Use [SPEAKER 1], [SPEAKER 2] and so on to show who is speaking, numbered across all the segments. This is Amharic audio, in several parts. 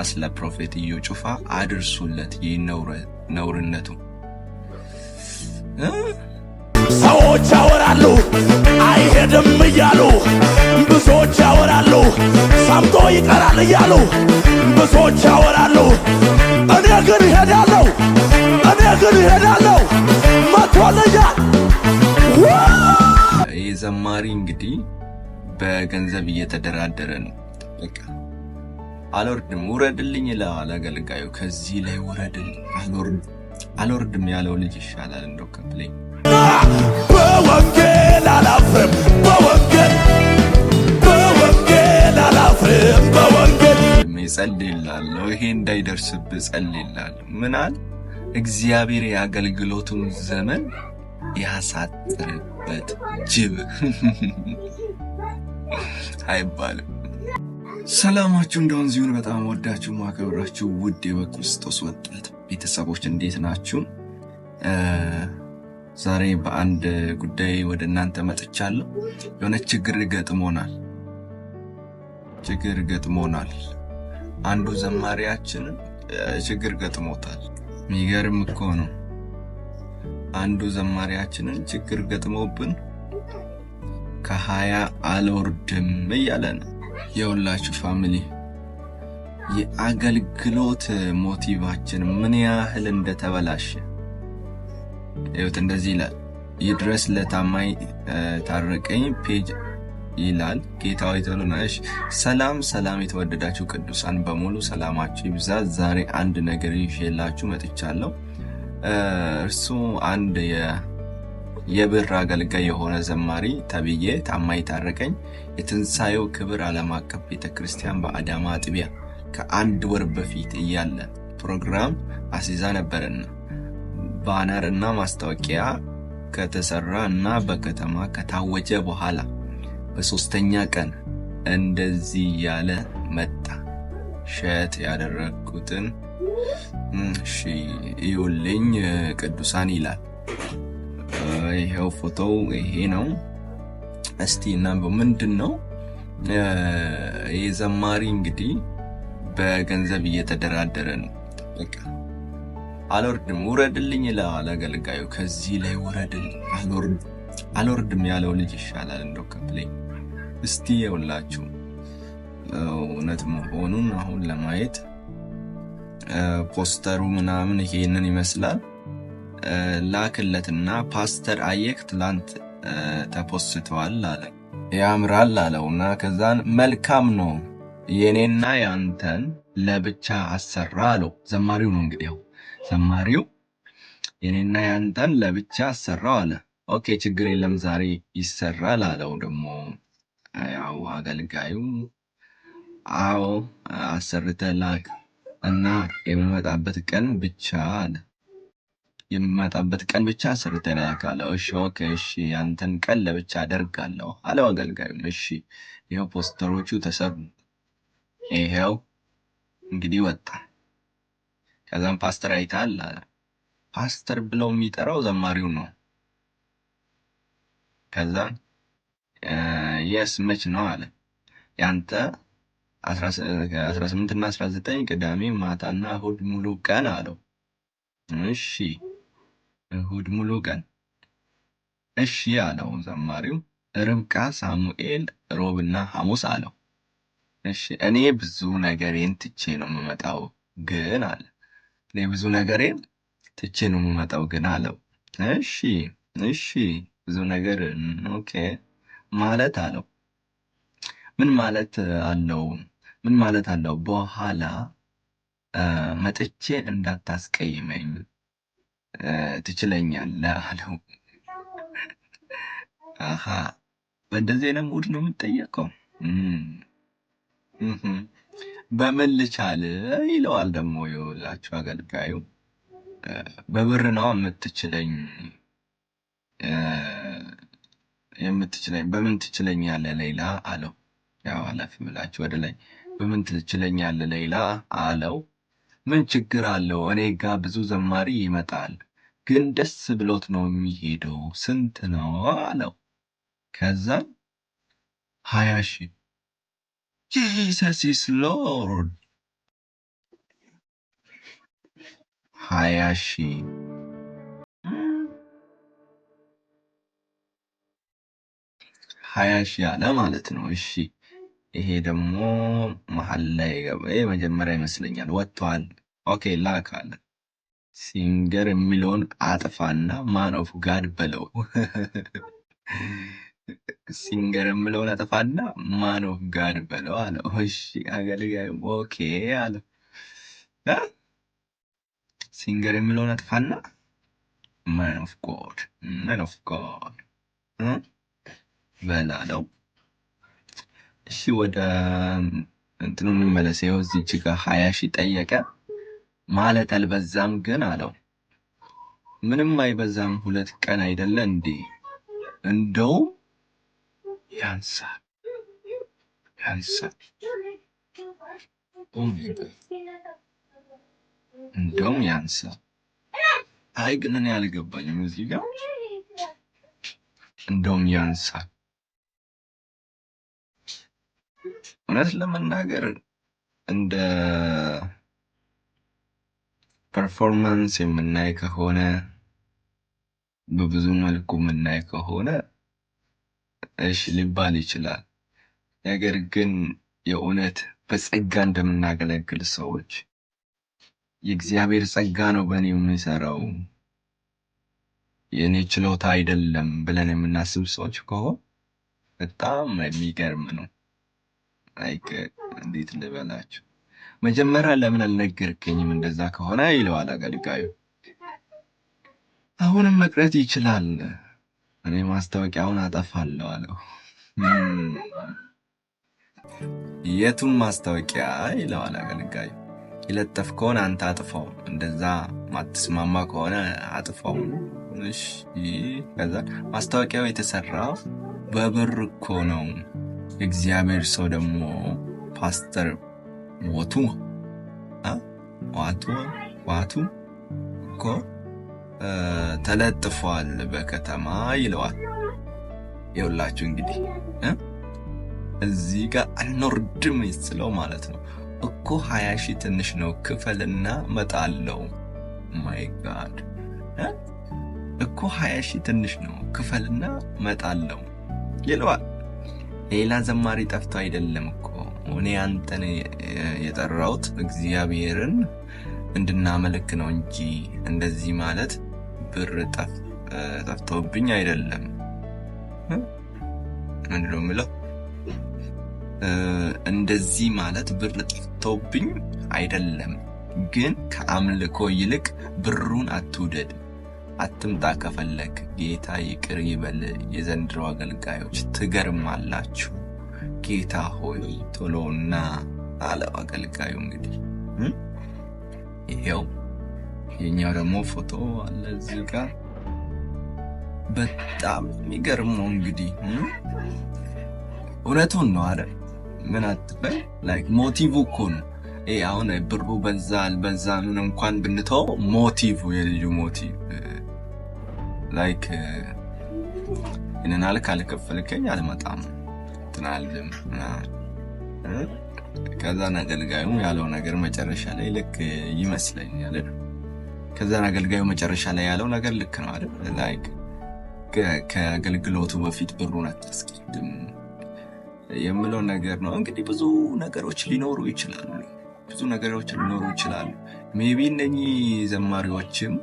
[SPEAKER 1] ስለ ፕሮፌት ኢዩ ጩፋ አድርሱለት ነውርነቱ።
[SPEAKER 2] ሰዎች ያወራሉ አይሄድም እያሉ፣ ብዙዎች ያወራሉ ሰምቶ ይቀራል እያሉ፣ ብዙዎች ያወራሉ እኔ ግን እሄዳለሁ መጥቶልኛል።
[SPEAKER 1] ይህ ዘማሪ እንግዲህ በገንዘብ እየተደራደረ ነው። በቃ አልወርድም ውረድልኝ ይላል አገልጋዩ። ከዚህ ላይ ውረድልኝ አልወርድም ያለው ልጅ ይሻላል እንደው ከፕሌይ።
[SPEAKER 2] በወንጌል አላፍርም በወንጌል
[SPEAKER 1] ጸልይላለሁ፣ ይሄ እንዳይደርስብህ ጸልይላለሁ። ምናል እግዚአብሔር የአገልግሎቱን ዘመን ያሳጥርበት ጅብ አይባልም። ሰላማችሁ እንደውን ዚሁን። በጣም ወዳችሁ ማከብራችሁ ውድ የበክርስቶስ ወጣት ቤተሰቦች እንዴት ናችሁ? ዛሬ በአንድ ጉዳይ ወደ እናንተ መጥቻለሁ። የሆነ ችግር ገጥሞናል። አንዱ ዘማሪያችን ችግር ገጥሞታል። የሚገርም እኮ ነው። አንዱ ዘማሪያችንን ችግር ገጥሞብን ከ20 አልወርድም እያለ ነው። የሁላችሁ ፋሚሊ የአገልግሎት ሞቲቫችን ምን ያህል እንደተበላሸ ይሁት። እንደዚህ ይላል፣ ይድረስ ለታማኝ ታረቀኝ ፔጅ ይላል። ጌታው ይተሉናሽ። ሰላም የተወደዳችሁ ቅዱሳን በሙሉ ሰላማችሁ ይብዛ። ዛሬ አንድ ነገር ይዤላችሁ መጥቻለሁ። እርሱ አንድ የብር አገልጋይ የሆነ ዘማሪ ተብዬ ታማኝ ታረቀኝ የትንሳኤው ክብር ዓለም አቀፍ ቤተክርስቲያን በአዳማ አጥቢያ ከአንድ ወር በፊት እያለ ፕሮግራም አስይዛ ነበርና ባነር እና ማስታወቂያ ከተሰራ እና በከተማ ከታወጀ በኋላ በሶስተኛ ቀን እንደዚህ ያለ መጣ። ሸት ያደረኩትን ይውልኝ ቅዱሳን ይላል። ይሄው ፎቶው ይሄ ነው። እስቲ እና ምንድነው የዘማሪ እንግዲህ በገንዘብ እየተደራደረ ነው። በቃ አልወርድም ውረድልኝ ይላል አገልጋዩ። ከዚህ ላይ አልወርድም ያለው ልጅ ይሻላል እንደው ከፕሌይ። እስቲ የውላችሁ እውነት መሆኑን አሁን ለማየት ፖስተሩ ምናምን ይሄንን ይመስላል። ላክለትና ፓስተር አየክ ትላንት ተፖስተዋል አለ። ያምራል አለውና ከዛን መልካም ነው የኔና ያንተን ለብቻ አሰራ አለው። ዘማሪው ነው እንግዲህ ዘማሪው የኔና ያንተን ለብቻ አሰራው አለ። ኦኬ ችግር የለም ዛሬ ይሰራል አለው። ደግሞ ያው አገልጋዩ አዎ አሰርተህ ላክ እና የሚመጣበት ቀን ብቻ አሰርተህ ላክ አለው። እሺ ኦኬ እሺ ያንተን ቀን ለብቻ አደርጋለሁ አለው አገልጋዩ። እሺ ይሄው ፖስተሮቹ ተሰሩ። ይሄው እንግዲህ ወጣ። ከዛም ፓስተር አይታል አለ። ፓስተር ብለው የሚጠራው ዘማሪው ነው። ከዛ የስ መች ነው አለ። ያንተ 18 እና 19 ቅዳሜ ማታና እሁድ ሙሉ ቀን አለው። እሺ እሁድ ሙሉ ቀን እሺ አለው ዘማሪው። ርብቃ፣ ሳሙኤል፣ ሮብና ሐሙስ አለው። እሺ እኔ ብዙ ነገሬን ትቼ ነው የምመጣው ግን አለ። እኔ ብዙ ነገሬን ትቼ ነው የምመጣው ግን አለው። እሺ ብዙ ነገር ኦኬ ማለት አለው። ምን ማለት አለው? በኋላ መጥቼ እንዳታስቀይመኝ ትችለኛለህ አለው። አሃ በእንደዚህ አይነት ሙድ ነው የምትጠየቀው። በምን ልቻል ይለዋል ደግሞ ይውላችሁ አገልጋዩ። በብር ነው የምትችለኝ በምን ትችለኛለህ ሌላ አለው። ያው አለፍ ብላችሁ ወደ ላይ በምን ትችለኛለህ ሌላ አለው። ምን ችግር አለው? እኔ ጋር ብዙ ዘማሪ ይመጣል ግን ደስ ብሎት ነው የሚሄደው። ስንት ነው አለው። ከዛ 20,000 Jesus is Lord 20,000 20,000 አለ ማለት ነው። እሺ ይሄ ደግሞ መሀል ላይ መጀመሪያ ይመስለኛል ወጥቷል። ኦኬ ላክ አለ። ሲንገር የሚለውን አጥፋና ማን ኦፍ ጋድ በለው። ሲንገር የሚለውን አጥፋና ማን ኦፍ ጋድ በለው አለ። እሺ አገልጋዩ ኦኬ አለ። ሲንገር የሚለውን አጥፋና ማን ኦፍ ጋድ በላለው። እሺ ወደ እንትኑ እንመለስ። ይኸው እዚች ጋር 20,000 ጠየቀ ማለት አልበዛም ግን አለው። ምንም አይበዛም፣ 2 ቀን አይደለ እንዴ? እንደውም ያንሳል። እንደውም ያንሳል። አይ ግን እኔ አልገባኝም እዚህ ጋር እንደውም ያንሳል። እውነት ለመናገር እንደ ፐርፎርማንስ የምናይ ከሆነ በብዙ መልኩ የምናይ ከሆነ እሺ ሊባል ይችላል። ነገር ግን የእውነት በጸጋ እንደምናገለግል ሰዎች የእግዚአብሔር ጸጋ ነው በእኔ የሚሰራው የእኔ ችሎታ አይደለም ብለን የምናስብ ሰዎች ከሆነ በጣም የሚገርም ነው። ላይክ እንዴት ልበላችሁ፣ መጀመሪያ ለምን አልነገርከኝም እንደዛ ከሆነ ይለዋል አገልጋዩ። አሁንም መቅረት ይችላል፣ እኔ ማስታወቂያውን አጠፋለሁ አለው። የቱን ማስታወቂያ ይለዋል አገልጋዩ። የለጠፍከውን አንተ አጥፋው፣ እንደዛ ማትስማማ ከሆነ አጥፋው። እሺ ከዛ ማስታወቂያው የተሰራው በብር እኮ ነው። እግዚአብሔር ሰው ደግሞ ፓስተር ዋቱ እኮ ተለጥፏል በከተማ ይለዋል። ይኸውላችሁ እንግዲህ እዚህ ጋር አንወርድም ይስለው ማለት ነው እኮ 20,000 ትንሽ ነው ክፈልና መጣለው። ማይ ጋድ እኮ 20,000 ትንሽ ነው ክፈልና መጣለው ይለዋል። ሌላ ዘማሪ ጠፍቶ አይደለም እኮ እኔ አንተን የጠራሁት እግዚአብሔርን እንድናመልክ ነው እንጂ እንደዚህ ማለት ብር ጠፍቶብኝ አይደለም። ምንድን ነው የምለው? እንደዚህ ማለት ብር ጠፍቶብኝ አይደለም፣ ግን ከአምልኮ ይልቅ ብሩን አትውደድ። አትምጣ ከፈለክ ጌታ ይቅር ይበል። የዘንድሮ አገልጋዮች ትገርማላችሁ። ጌታ ሆይ ቶሎና አለው አገልጋዩ። እንግዲህ ይሄው የኛው ደግሞ ፎቶ አለ እዚህ ጋር። በጣም የሚገርመው እንግዲህ እውነቱን ነው አይደል? ምን አትበል፣ ላይክ ሞቲቭ እኮ ነው ይሄ። አሁን ብሩ በዛ አልበዛ ምን እንኳን ብንተው ሞቲቭ የልጁ ሞቲቭ ላይክ እነናል ካልከፈልከኝ አልመጣም ትናልም። ከዛ አገልጋዩ ያለው ነገር መጨረሻ ላይ ልክ ይመስለኛል። ከዛ አገልጋዩ መጨረሻ ላይ ያለው ነገር ልክ ነው አይደል? ላይክ ከአገልግሎቱ በፊት ብሩን አታስቀድም የምለው ነገር ነው። እንግዲህ ብዙ ነገሮች ሊኖሩ ይችላሉ። ሜቢ እነኚህ ዘማሪዎችም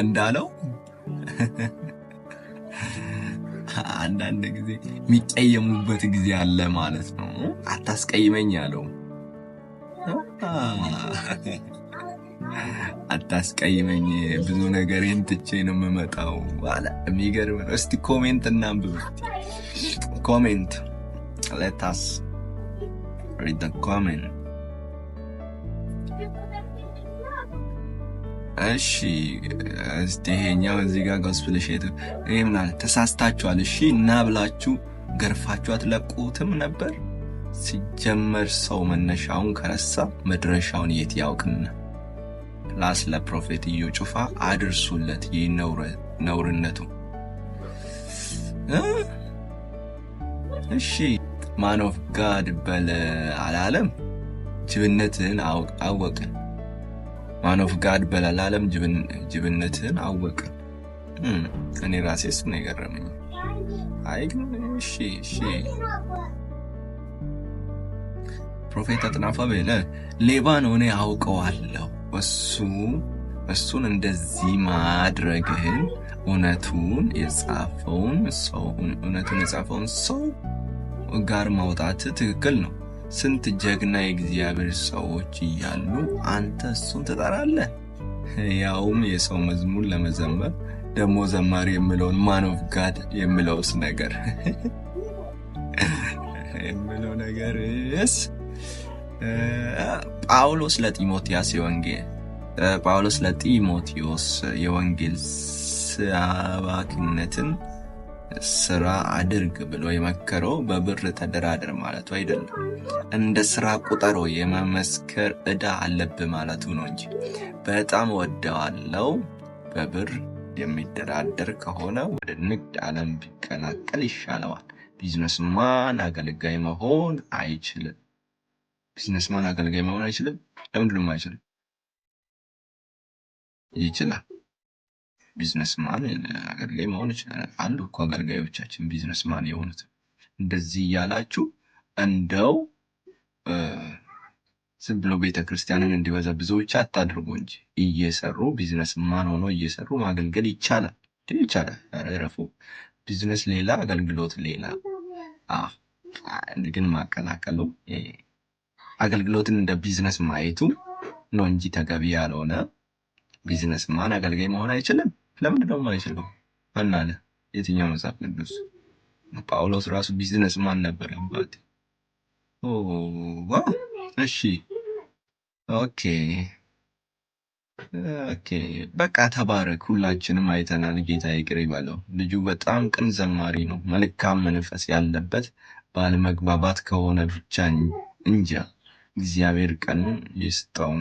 [SPEAKER 1] እንዳለው አንዳንድ ጊዜ የሚቀየሙበት ጊዜ አለ ማለት ነው። አታስቀይመኝ ያለው አታስቀይመኝ፣ ብዙ ነገሬን ትቼ ነው የምመጣው አለ። የሚገርም ነው። እስቲ ኮሜንት እናንብብ። ኮሜንት let us read the comment። እሺ እስቲ ይሄኛው እዚህ ጋር ጎስፕል ሼት ምናምን ተሳስታችኋል። እሺ እና ብላችሁ ገርፋችሁ አትለቁትም ነበር? ሲጀመር ሰው መነሻውን ከረሳ መድረሻውን የት ያውቅና። ፕላስ ለፕሮፌት ኢዩ ጩፋ አድርሱለት ነውርነቱ። እሺ ማን ኦፍ ጋድ በለ አላለም። ጅብነትን አወቅን። ማን ኦፍ ጋድ በለዓለም ጅብነትን አወቀ። እኔ ራሴ እሱ ነው የገረመኝ። አይ ግን እሺ ፕሮፌት አጥናፈ አቤለ ሌባ ነው እኔ አውቀዋለሁ። እሱን እንደዚህ ማድረግህን እውነቱን የጻፈውን ሰው ጋር ማውጣት ትክክል ነው። ስንት ጀግና የእግዚአብሔር ሰዎች እያሉ አንተ እሱን ትጠራለህ? ያውም የሰው መዝሙር ለመዘመር ደግሞ ዘማሪ የሚለውን ማን ኦፍ ጋድ የሚለውስ ነገር የሚለው ነገርስ ጳውሎስ ለጢሞቴዎስ የወንጌል ሰባኪነትን ስራ አድርግ ብሎ የመከረው በብር ተደራደር ማለቱ አይደለም። እንደ ስራ ቁጠሮ የመመስከር ዕዳ አለብህ ማለቱ ነው እንጂ በጣም ወደዋለው በብር የሚደራደር ከሆነ ወደ ንግድ ዓለም ቢቀላቀል ይሻለዋል። ቢዝነስማን አገልጋይ መሆን አይችልም። ለምንድን ነው አይችልም? ይችላል። ቢዝነስማን አገልጋይ መሆን ይችላል። አሉ እኮ አገልጋዮቻችን ቢዝነስማን የሆኑት። እንደዚህ እያላችሁ እንደው ዝም ብሎ ቤተክርስቲያንን እንዲበዘብዙ ብቻ አታድርጉ እንጂ እየሰሩ ቢዝነስማን ሆኖ እየሰሩ ማገልገል ይቻላል። ረፉ። ቢዝነስ ሌላ፣ አገልግሎት ሌላ። ግን ማቀላቀሉ አገልግሎትን እንደ ቢዝነስ ማየቱ ነው እንጂ ተገቢ ያልሆነ። ቢዝነስማን አገልጋይ መሆን አይችልም። ለምንድን ነው የማይችለው? እናለ የትኛው መጽሐፍ ቅዱስ? ጳውሎስ ራሱ ቢዝነስማን ነበር አባቴ። እሺ ኦኬ በቃ ተባረክ። ሁላችንም አይተናል። ጌታ ይቅር ይበለው። ልጁ በጣም ቅን ዘማሪ ነው። መልካም መንፈስ ያለበት ባለመግባባት ከሆነ ብቻ እንጃ። እግዚአብሔር ቀን ይስጠው።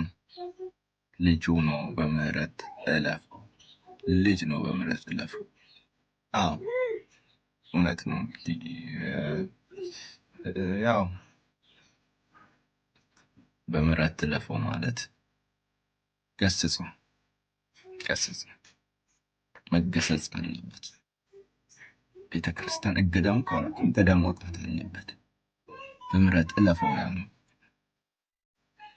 [SPEAKER 1] ልጁ ነው በምህረት እለፈው። አዎ እውነት ነው። ያው በምህረት እለፈው ማለት ገስጽ መገሰጽ አለበት። ቤተክርስቲያን እገዳም ከሆነ እገዳም መውጣት አለበት። በምህረት እለፈው ያለው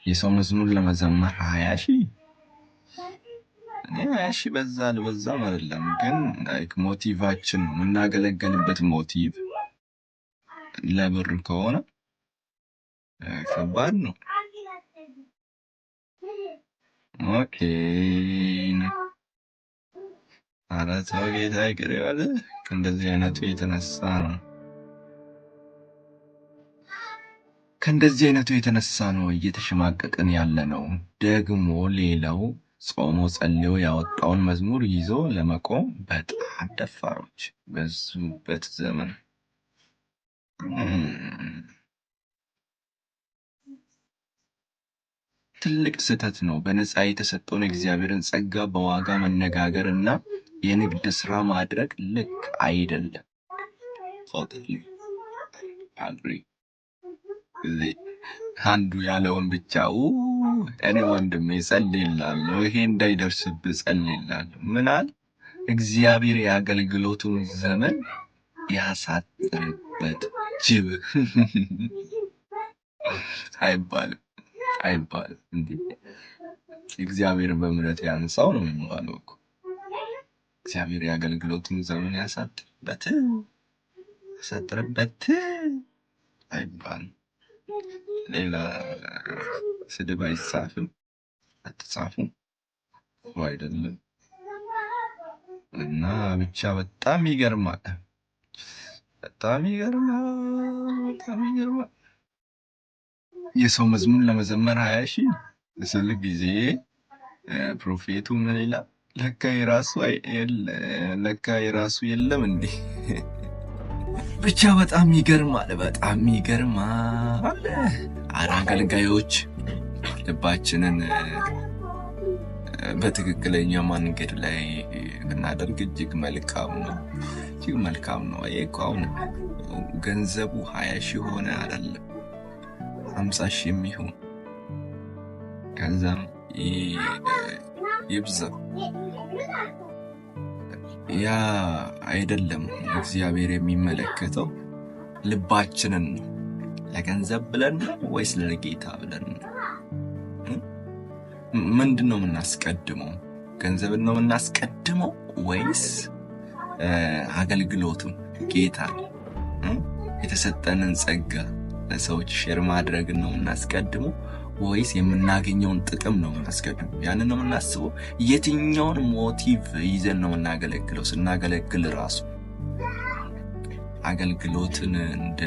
[SPEAKER 1] የሰው መዝሙር ለመዘመር 20,000 በዛ አልበዛም አይደለም፣ ግን ላይክ ሞቲቫችን ነው የምናገለገልበት ሞቲቭ ለብር ከሆነ ከባድ ነው። ኦኬ አራት ጌታ ይቅር ይበል። ከእንደዚህ አይነቱ የተነሳ ነው እየተሸማቀቅን ያለ ነው። ደግሞ ሌላው ጾሞ ጸልዮ ያወጣውን መዝሙር ይዞ ለመቆም በጣም ደፋሮች በዙበት ዘመን ትልቅ ስህተት ነው። በነፃ የተሰጠውን እግዚአብሔርን ጸጋ በዋጋ መነጋገር እና የንግድ ስራ ማድረግ ልክ አይደለም። አንዱ ያለውን ብቻ እኔ ወንድሜ ጸልይልሃለሁ፣ ይሄ እንዳይደርስብህ ጸልይልሃለሁ። ምናል እግዚአብሔር የአገልግሎቱን ዘመን ያሳጥርበት። ጅብ አይባልም። እንዴ እግዚአብሔር በምህረት ያንሳው ነው የሚባለው እኮ። እግዚአብሔር የአገልግሎቱን ዘመን ያሳጥርበት አይባልም። ሌላ ስድብ አይጻፍም፣ አትጻፉም አይደለም። እና ብቻ በጣም ይገርማል። የሰው መዝሙር ለመዘመር 20,000 ስል ጊዜ ፕሮፌቱ ምን ይላል? ለካ የራሱ የለም እንዴ! ብቻ በጣም ይገርማል። አገልጋዮች ልባችንን በትክክለኛ መንገድ ላይ ብናደርግ እጅግ መልካም ነው። ይሄ እኮ አሁን ገንዘቡ 20,000 ሆነ አይደለም 50,000 የሚሆን ከዛም ይብዛ። ያ አይደለም እግዚአብሔር የሚመለከተው ልባችንን ነው። ለገንዘብ ብለን ወይስ ለጌታ ብለን? ምንድነው የምናስቀድመው? ገንዘብን ነው የምናስቀድመው ወይስ አገልግሎቱን፣ ጌታ የተሰጠንን ጸጋ ለሰዎች ሼር ማድረግ ነው የምናስቀድመው ወይስ የምናገኘውን ጥቅም ነው የምናስቀድመው? ያንን ነው የምናስበው። የትኛውን ሞቲቭ ይዘን ነው የምናገለግለው? ስናገለግል ራሱ አገልግሎትን እንደ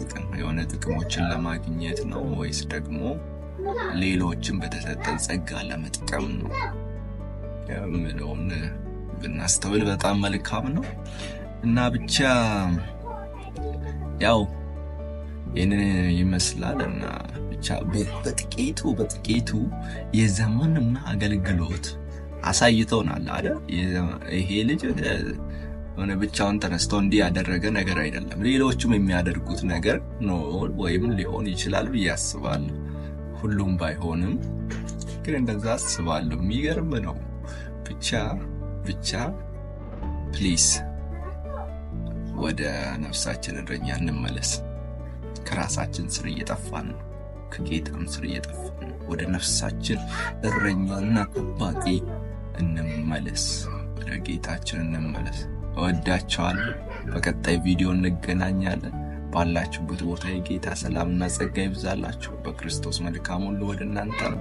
[SPEAKER 1] ጥቅም የሆነ ጥቅሞችን ለማግኘት ነው ወይስ ደግሞ ሌሎችን በተሰጠን ጸጋ ለመጥቀም ነው የምለውን ብናስተውል በጣም መልካም ነው። እና ብቻ ያው ይህንን ይመስላል። እና ብቻ በጥቂቱ የዘመንና አገልግሎት አሳይተውናል አይደል? ይሄ ልጅ ሆነ ብቻውን ተነስቶ እንዲህ ያደረገ ነገር አይደለም። ሌሎችም የሚያደርጉት ነገር ነው ወይም ሊሆን ይችላል ብዬ አስባለሁ። ሁሉም ባይሆንም ግን እንደዛ አስባለሁ። የሚገርም ነው። ብቻ ፕሊስ ወደ ነፍሳችን እረኛ እንመለስ። ከራሳችን ስር እየጠፋን ነው፣ ከጌታም ስር እየጠፋን ነው። ወደ ነፍሳችን እረኛና ጠባቂ እንመለስ፣ ወደ ጌታችን እንመለስ። እወዳቸዋለሁ። በቀጣይ ቪዲዮ እንገናኛለን። ባላችሁበት ቦታ የጌታ ሰላምና ጸጋ ይብዛላችሁ። በክርስቶስ መልካም ሁሉ ወደ እናንተ ነው።